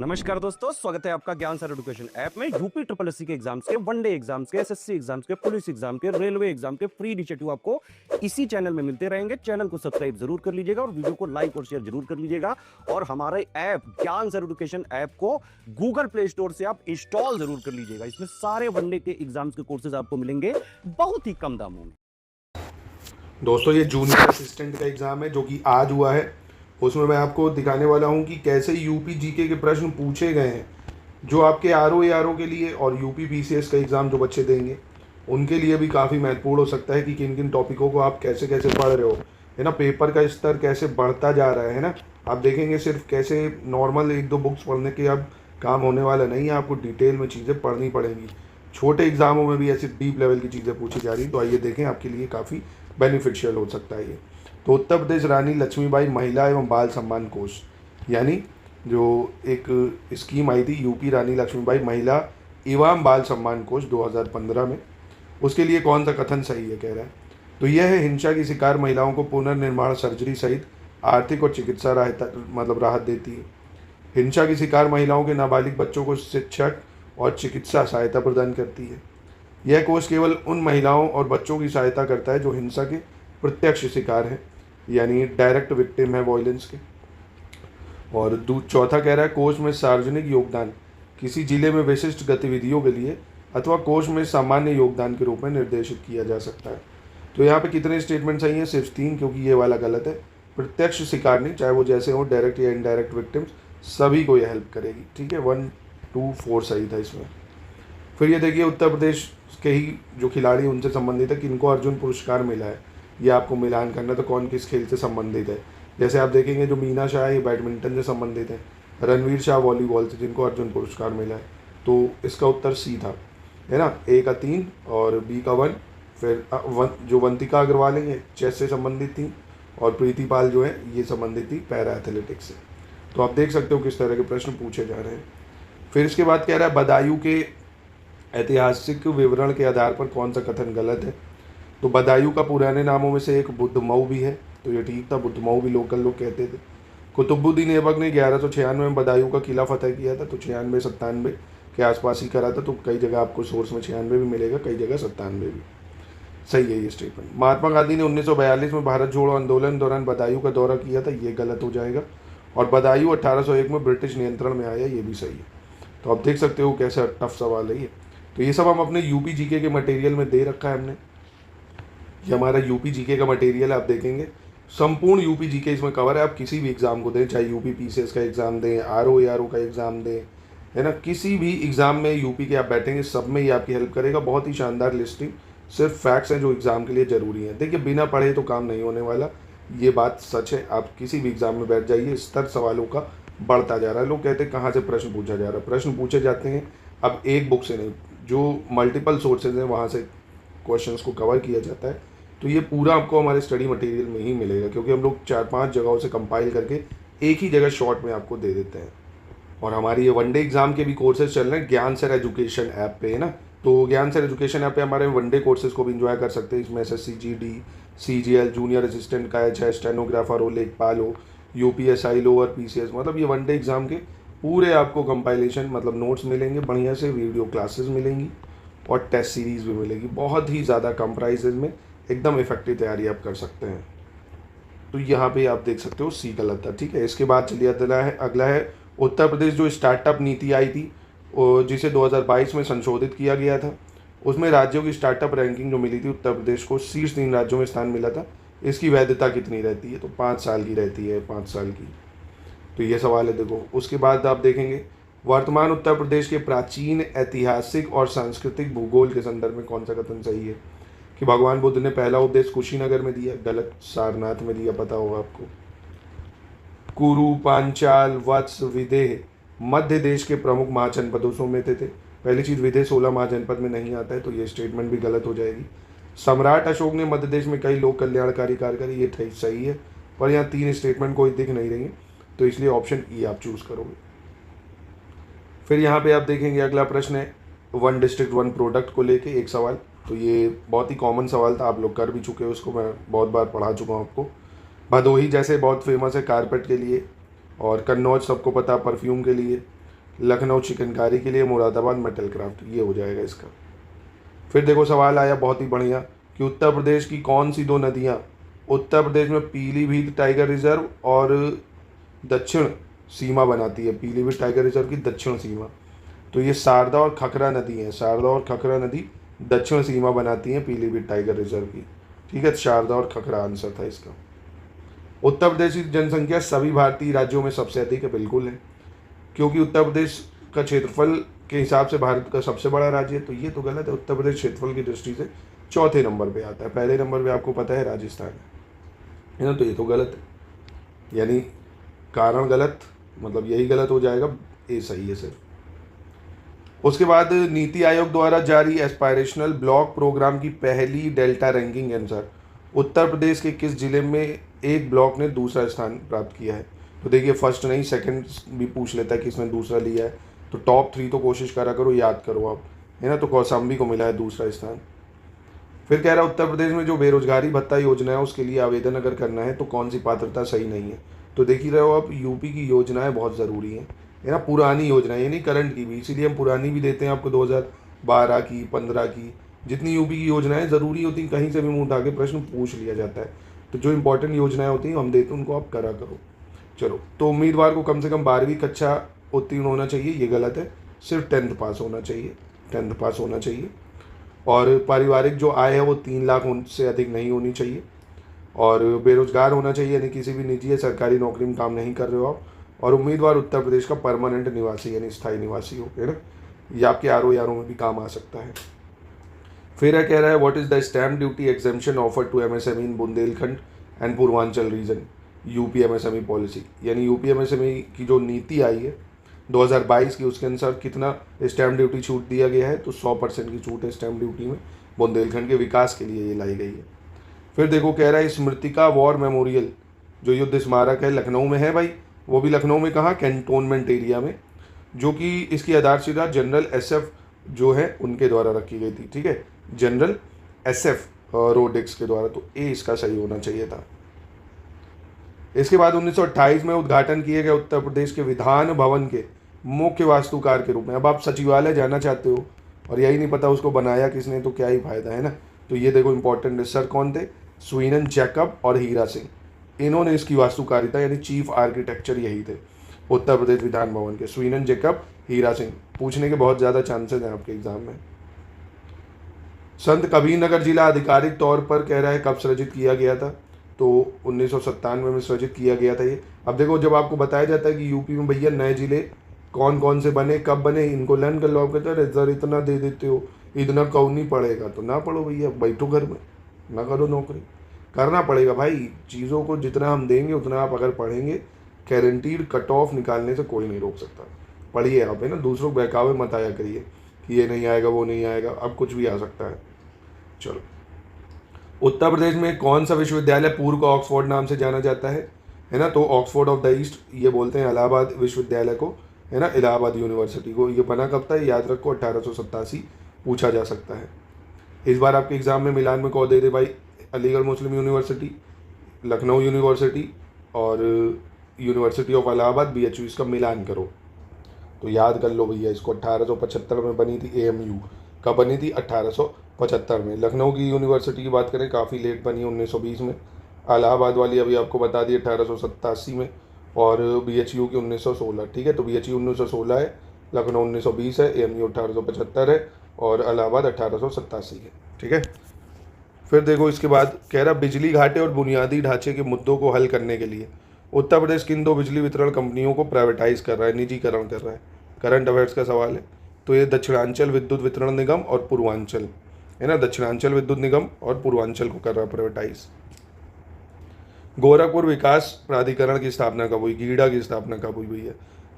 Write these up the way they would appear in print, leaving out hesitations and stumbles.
नमस्कार दोस्तों, स्वागत है आपका ज्ञान सर एजुकेशन ऐप में। यूपी ट्रिपल एससी के एग्जाम्स के, वनडे एग्जाम्स के, एसएससी एग्जाम्स के, पुलिस एग्जाम के, रेलवे एग्जाम के फ्री इनिशिएटिव आपको इसी चैनल में मिलते रहेंगे। चैनल को सब्सक्राइब जरूर कर लीजिएगा और वीडियो को लाइक और शेयर जरूर कर लीजिएगा। और हमारे ऐप ज्ञान सर एजुकेशन ऐप को गूगल प्ले स्टोर से आप इंस्टॉल जरूर कर लीजिएगा। इसमें सारे वनडे के एग्जाम्स के कोर्सेज आपको मिलेंगे बहुत ही कम दामों में। दोस्तों, ये जूनियर असिस्टेंट का एग्ज़ाम है जो कि आज हुआ है। उसमें मैं आपको दिखाने वाला हूँ कि कैसे यूपी जीके के प्रश्न पूछे गए हैं, जो आपके आरओ के लिए और यूपी पीसीएस का एग्ज़ाम जो बच्चे देंगे उनके लिए भी काफ़ी महत्वपूर्ण हो सकता है कि किन किन टॉपिकों को आप कैसे कैसे पढ़ रहे हो, है ना। पेपर का स्तर कैसे बढ़ता जा रहा है ना। आप देखेंगे सिर्फ कैसे नॉर्मल एक दो बुक्स पढ़ने के अब काम होने वाला नहीं है, आपको डिटेल में चीज़ें पढ़नी पड़ेंगी। छोटे एग्जामों में भी ऐसी डीप लेवल की चीज़ें पूछी जा रही। तो आइए देखें, आपके लिए काफ़ी बेनिफिशियल हो सकता है ये। तो उत्तर प्रदेश रानी लक्ष्मीबाई महिला एवं बाल सम्मान कोष, यानी जो एक स्कीम आई थी यूपी रानी लक्ष्मीबाई महिला एवं बाल सम्मान कोष 2015 में, उसके लिए कौन सा कथन सही है कह रहा है। तो यह है, हिंसा की शिकार महिलाओं को पुनर्निर्माण सर्जरी सहित आर्थिक और चिकित्सा राहत देती है। हिंसा की शिकार महिलाओं के नाबालिग बच्चों को शिक्षक और चिकित्सा सहायता प्रदान करती है। यह कोष केवल उन महिलाओं और बच्चों की सहायता करता है जो हिंसा के प्रत्यक्ष शिकार हैं, यानी डायरेक्ट विक्टिम है वायलेंस के। और चौथा कह रहा है, कोष में सार्वजनिक योगदान किसी जिले में विशिष्ट गतिविधियों के लिए अथवा कोष में सामान्य योगदान के रूप में निर्देशित किया जा सकता है। तो यहाँ पे कितने स्टेटमेंट सही हैं? सिर्फ 3, क्योंकि ये वाला गलत है। प्रत्यक्ष शिकार नहीं, चाहे वो जैसे हो डायरेक्ट या इनडायरेक्ट विक्टिम्स, सभी को यह हेल्प करेगी। ठीक है, 1, 2, 4 सही था इसमें। फिर ये देखिए, उत्तर प्रदेश के ही जो खिलाड़ी उनसे संबंधित है, किनको अर्जुन पुरस्कार मिला है, ये आपको मिलान करना। तो कौन किस खेल से संबंधित है, जैसे आप देखेंगे जो मीना शाह ये बैडमिंटन से संबंधित है, रणवीर शाह वॉलीबॉल से, जिनको अर्जुन पुरस्कार मिला है। तो इसका उत्तर सी था, है ना। ए का 3 और बी का 1। फिर जो वंतिका अग्रवाल है ये चेस से संबंधित थी, और प्रीति पाल जो है ये संबंधित थी पैरा एथलेटिक्स से। तो आप देख सकते हो किस तरह के प्रश्न पूछे जा रहे हैं। फिर इसके बाद कह रहा है, बदायूं के ऐतिहासिक विवरण के आधार पर कौन सा कथन गलत है। तो बदायूं का पुराने नामों में से एक बुद्धमऊ भी है, तो ये ठीक था, बुद्धमऊ भी लोकल लोग कहते थे। कुतुबुद्दीन ऐबक ने 1196 में बदायूं का किला फतेह किया था, तो 96-97 के आसपास ही करा था। तो कई जगह आपको सोर्स में 96 भी मिलेगा, कई जगह 97 भी। सही है ये स्टेटमेंट। महात्मा गांधी ने 1942 में भारत जोड़ो आंदोलन दौरान बदायूं का दौरा किया था, ये गलत हो जाएगा। और बदायूं 1801 में ब्रिटिश नियंत्रण में आया, ये भी सही है। तो आप देख सकते हो कैसा टफ सवाल है ये। तो ये सब हम अपने यूपी जीके के मटेरियल में दे रखा है हमने। ये हमारा यूपी जीके का मटेरियल आप देखेंगे, संपूर्ण यूपी जीके इसमें कवर है। आप किसी भी एग्ज़ाम को दें, चाहे यूपी पीसीएस का एग्ज़ाम दें, आरओ का एग्ज़ाम दें, है ना, किसी भी एग्ज़ाम में यूपी के आप बैठेंगे, सब में ये आपकी हेल्प करेगा। बहुत ही शानदार लिस्टिंग, सिर्फ फैक्ट्स हैं जो एग्ज़ाम के लिए ज़रूरी हैं। देखिए, बिना पढ़े तो काम नहीं होने वाला, ये बात सच है। आप किसी भी एग्ज़ाम में बैठ जाइए, स्तर सवालों का बढ़ता जा रहा है। लोग कहते हैं कहाँ से प्रश्न पूछा जा रहा है, प्रश्न पूछे जाते हैं अब एक बुक से नहीं, जो मल्टीपल सोर्सेज हैं वहाँ से क्वेश्चंस को कवर किया जाता है। तो ये पूरा आपको हमारे स्टडी मटेरियल में ही मिलेगा, क्योंकि हम लोग 4-5 जगहों से कंपाइल करके एक ही जगह शॉर्ट में आपको दे देते हैं। और हमारी ये वनडे एग्जाम के भी कोर्सेज चल रहे हैं ज्ञान सर एजुकेशन ऐप पे, है ना। तो ज्ञान सर एजुकेशन ऐप पे हमारे वनडे कोर्सेज को भी इंजॉय कर सकते हैं। इसमें SSC GD, CGL, junior assistant का है, चाहे स्टेनोग्राफर हो, लेखपाल हो, यूपीएसआई, लोअर पीसीएस, मतलब ये वनडे एग्जाम के पूरे आपको कंपाइलेशन मतलब नोट्स मिलेंगे बढ़िया से, वीडियो क्लासेस मिलेंगी और टेस्ट सीरीज़ भी मिलेगी। बहुत ही ज़्यादा कम प्राइसेज में एकदम इफेक्टिव तैयारी आप कर सकते हैं। तो यहाँ पे आप देख सकते हो सी गलत था। ठीक है, इसके बाद चलिए अगला है उत्तर प्रदेश जो स्टार्टअप नीति आई थी, जिसे 2022 में संशोधित किया गया था। उसमें राज्यों की स्टार्टअप रैंकिंग जो मिली थी, उत्तर प्रदेश को शीर्ष 3 राज्यों में स्थान मिला था। इसकी वैधता कितनी रहती है? तो 5 साल की रहती है, 5 साल की। तो ये सवाल है, देखो। उसके बाद आप देखेंगे, वर्तमान उत्तर प्रदेश के प्राचीन ऐतिहासिक और सांस्कृतिक भूगोल के संदर्भ में कौन सा कथन सही है। कि भगवान बुद्ध ने पहला उपदेश कुशीनगर में दिया, गलत। सारनाथ में दिया, पता होगा आपको। कुरु, पांचाल, वत्स, विदेह मध्य देश के प्रमुख महाजनपदों में थे। पहली चीज़, विदेह 16 महाजनपद में नहीं आता है, तो ये स्टेटमेंट भी गलत हो जाएगी। सम्राट अशोक ने मध्य देश में कई लोक कल्याणकारी कार्य करे, ये सही है। पर यहाँ 3 स्टेटमेंट कोई दिख नहीं रही है, तो इसलिए ऑप्शन ई आप चूज करोगे। फिर यहाँ पे आप देखेंगे अगला प्रश्न है 1 डिस्ट्रिक्ट 1 प्रोडक्ट को लेके एक सवाल। तो ये बहुत ही कॉमन सवाल था, आप लोग कर भी चुके हो, उसको मैं बहुत बार पढ़ा चुका हूँ आपको। भदोही जैसे बहुत फेमस है कारपेट के लिए, और कन्नौज सबको पता परफ्यूम के लिए। लखनऊ चिकनकारी के लिए, मुरादाबाद मेटल क्राफ्ट, ये हो जाएगा इसका। फिर देखो सवाल आया बहुत ही बढ़िया कि उत्तर प्रदेश की कौन सी दो नदियाँ उत्तर प्रदेश में पीलीभीत टाइगर रिजर्व और दक्षिण सीमा बनाती है, पीलीभीत टाइगर रिजर्व की दक्षिण सीमा। तो ये शारदा और खखरा नदी है, शारदा और खखरा नदी दक्षिण सीमा बनाती हैं पीलीभीत टाइगर रिजर्व की। ठीक है, शारदा और खखरा आंसर था इसका। उत्तर प्रदेश की जनसंख्या सभी भारतीय राज्यों में सबसे अधिक है, बिल्कुल है, क्योंकि उत्तर प्रदेश का क्षेत्रफल के हिसाब से भारत का सबसे बड़ा राज्य है। तो ये तो गलत है, उत्तर प्रदेश क्षेत्रफल की दृष्टि से चौथे नंबर पे आता है, पहले नंबर पे आपको पता है राजस्थान है ना। तो ये तो गलत है, यानी कारण गलत, मतलब यही गलत हो जाएगा, ये सही है सिर्फ। उसके बाद नीति आयोग द्वारा जारी एस्पायरेशनल ब्लॉक प्रोग्राम की पहली डेल्टा रैंकिंग अनुसार उत्तर प्रदेश के किस जिले में एक ब्लॉक ने दूसरा स्थान प्राप्त किया है। तो देखिए फर्स्ट नहीं सेकंड भी पूछ लेता है किसने दूसरा लिया है, तो टॉप 3 तो कोशिश करा करो, याद करो आप, है ना। तो कौशाम्बी को मिला है दूसरा स्थान। फिर कह रहा है उत्तर प्रदेश में जो बेरोजगारी भत्ता योजना है उसके लिए आवेदन अगर करना है तो कौन सी पात्रता सही नहीं है। तो देख ही रहे हो आप, यूपी की योजनाएं बहुत ज़रूरी हैं, है ना, पुरानी योजना, ये नहीं करंट की भी, इसीलिए हम पुरानी भी देते हैं आपको, 2012 की, 15 की, जितनी यूपी की योजनाएं ज़रूरी होती हैं, कहीं से भी मुँह उठा के प्रश्न पूछ लिया जाता है। तो जो इंपॉर्टेंट योजनाएं होती हैं हम देते हैं, उनको आप करा करो। चलो, तो उम्मीदवार को कम से कम 12वीं कक्षा उत्तीर्ण होना चाहिए, ये गलत है, सिर्फ 10th पास होना चाहिए, 10th पास होना चाहिए। और पारिवारिक जो आय है वो 3 लाख से अधिक नहीं होनी चाहिए, और बेरोजगार होना चाहिए, यानी किसी भी निजी या सरकारी नौकरी में काम नहीं कर रहे हो आप, और उम्मीदवार उत्तर प्रदेश का परमानेंट निवासी यानी स्थायी निवासी हो, है ना, ये आपके आरओ में भी काम आ सकता है। फिर है कह रहा है what is the stamp duty exemption offer to MSME in Bundelkhand and Purvanchal region UP MSME policy, यानी यूपी एमएसएमई की जो नीति आई है 2022 की, उसके अनुसार कितना स्टैम्प ड्यूटी छूट दिया गया है। तो 100% की छूट है स्टैम्प ड्यूटी में, बुंदेलखंड के विकास के लिए ये लाई गई है। फिर देखो कह रहा है स्मृतिका वॉर मेमोरियल जो युद्ध स्मारक है लखनऊ में है भाई, वो भी लखनऊ में कहाँ, कैंटोनमेंट एरिया में, जो कि इसकी आधारशिला जनरल SF जो है उनके द्वारा रखी गई थी। ठीक है, जनरल SF रोडेक्स के द्वारा, तो ए इसका सही होना चाहिए था। इसके बाद 1928 में उद्घाटन किए गए उत्तर प्रदेश के विधान भवन के मुख्य वास्तुकार के रूप में। अब आप सचिवालय जाना चाहते हो और यही नहीं पता उसको बनाया किसने, तो क्या ही फायदा, है ना। तो ये देखो इंपॉर्टेंट है, सर कौन थे, स्वीनन जैकब और हीरा सिंह, इन्होंने इसकी वास्तुकारिता यानी चीफ आर्किटेक्चर यही थे उत्तर प्रदेश विधान भवन के, स्वीनन जैकब, हीरा सिंह। पूछने के बहुत ज़्यादा चांसेस हैं आपके एग्जाम में। संत कबीरनगर जिला आधिकारिक तौर पर कह रहा है कब सृजित किया गया था, तो 1997 में सृजित किया गया था ये। अब देखो जब आपको बताया जाता है कि यूपी में भैया नए जिले कौन कौन से बने, कब बने, इनको लर्न कर लो। आप कहते हैं सर इतना दे देते हो, इतना कौन नहीं पड़ेगा, तो ना पढ़ो भैया, बैठो घर में, ना करो नौकरी, करना पड़ेगा भाई। चीज़ों को जितना हम देंगे उतना आप अगर पढ़ेंगे, गारंटीड कट ऑफ निकालने से कोई नहीं रोक सकता। पढ़िए आप, है ना, दूसरों को बहकावे मत आया करिए कि ये नहीं आएगा वो नहीं आएगा, अब कुछ भी आ सकता है। चलो, उत्तर प्रदेश में कौन सा विश्वविद्यालय पूर्व को ऑक्सफोर्ड नाम से जाना जाता है ना, तो ऑक्सफोर्ड ऑफ द ईस्ट ये बोलते हैं इलाहाबाद विश्वविद्यालय को, है ना, इलाहाबाद यूनिवर्सिटी को। ये बना कब था, याद रखो 1887 पूछा जा सकता है। इस बार आपके एग्जाम में मिलान में कौन दे दे भाई, अलीगढ़ मुस्लिम यूनिवर्सिटी, लखनऊ यूनिवर्सिटी और यूनिवर्सिटी ऑफ इलाहाबाद BHU, इसका मिलान करो। तो याद कर लो भैया, इसको 1875 में बनी थी AMU। कब बनी थी, 1875 में। लखनऊ की यूनिवर्सिटी की बात करें काफ़ी लेट बनी, 1920 में। इलाहाबाद वाली अभी आपको बता दी 1887 में, और BHU की 1916। ठीक है, तो BHU 1916 है, लखनऊ 1920 है, AMU 1875 है और इलाहाबाद 1887 है। ठीक है, फिर देखो इसके बाद कह रहा बिजली घाटे और बुनियादी ढांचे के मुद्दों को हल करने के लिए उत्तर प्रदेश किन 2 बिजली वितरण कंपनियों को प्राइवेटाइज कर रहा है, निजीकरण कर रहा है। करंट अफेयर्स का सवाल है। तो ये दक्षिणांचल विद्युत वितरण निगम और पूर्वांचल, है ना, दक्षिणांचल विद्युत निगम और पूर्वांचल को कर रहा है प्राइवेटाइज। गोरखपुर विकास प्राधिकरण की स्थापना कब हुई, गीडा की स्थापना कब हुई भैया।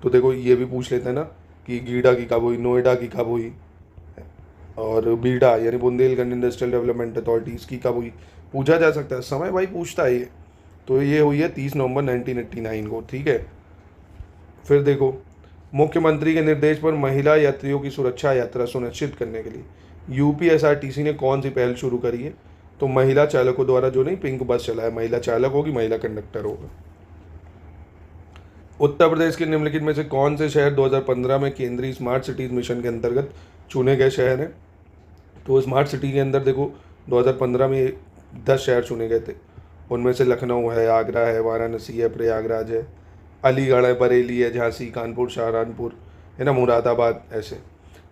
तो देखो ये भी पूछ लेते हैं ना कि गीडा की कब हुई, नोएडा की कब हुई, और बीडा यानी बुंदेलखंड इंडस्ट्रियल डेवलपमेंट अथॉरिटी इसकी कब हुई, पूछा जा सकता है, समय भाई पूछता है ये। तो ये हुई है 30 नवंबर 1989 को। ठीक है, फिर देखो मुख्यमंत्री के निर्देश पर महिला यात्रियों की सुरक्षा यात्रा सुनिश्चित करने के लिए UPSRTC ने कौन सी पहल शुरू करी है, तो महिला चालकों द्वारा जो नहीं पिंक बस चला है, महिला चालक होगी, महिला कंडक्टर होगा। उत्तर प्रदेश के निम्नलिखित में से कौन से शहर 2015 में केंद्रीय स्मार्ट सिटीज़ मिशन के अंतर्गत चुने गए शहर हैं? तो स्मार्ट सिटी के अंदर देखो 2015 में 10 शहर चुने गए थे। उनमें से लखनऊ है, आगरा है, वाराणसी है, प्रयागराज है, अलीगढ़ है, बरेली है, झांसी, कानपुर, सहारनपुर है ना, मुरादाबाद, ऐसे।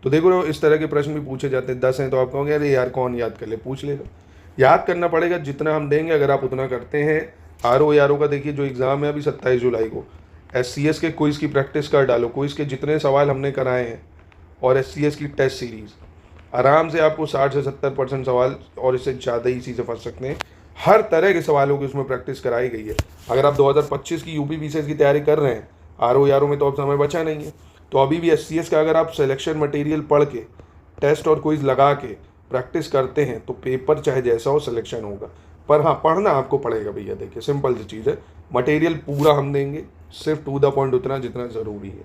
तो देखो इस तरह के प्रश्न भी पूछे जाते हैं। 10 हैं तो आप कहोगे अरे यार कौन याद कर ले, पूछ लेगा। याद करना पड़ेगा, जितना हम देंगे अगर आप उतना करते हैं। RO का देखिए जो एग्ज़ाम है अभी 27 जुलाई को, SCS के क्विज़ की प्रैक्टिस कर डालो। क्विज़ के जितने सवाल हमने कराए हैं और SCS की टेस्ट सीरीज़, आराम से आपको 60 से 70% सवाल और इससे ज़्यादा इसी से फंस सकते हैं। हर तरह के सवालों की उसमें प्रैक्टिस कराई गई है। अगर आप 2025 की UP PCS की तैयारी कर रहे हैं, RO में, तो अब समय बचा नहीं है। तो अभी भी SCS का अगर आप सिलेक्शन मटेरियल पढ़ के, टेस्ट और क्विज़ लगा के प्रैक्टिस करते हैं तो पेपर चाहे जैसा हो सिलेक्शन होगा। पर हाँ, पढ़ना आपको पड़ेगा भैया। देखिए सिंपल सी चीज़ है, मटेरियल पूरा हम देंगे, सिर्फ टू द पॉइंट उतना जितना ज़रूरी है।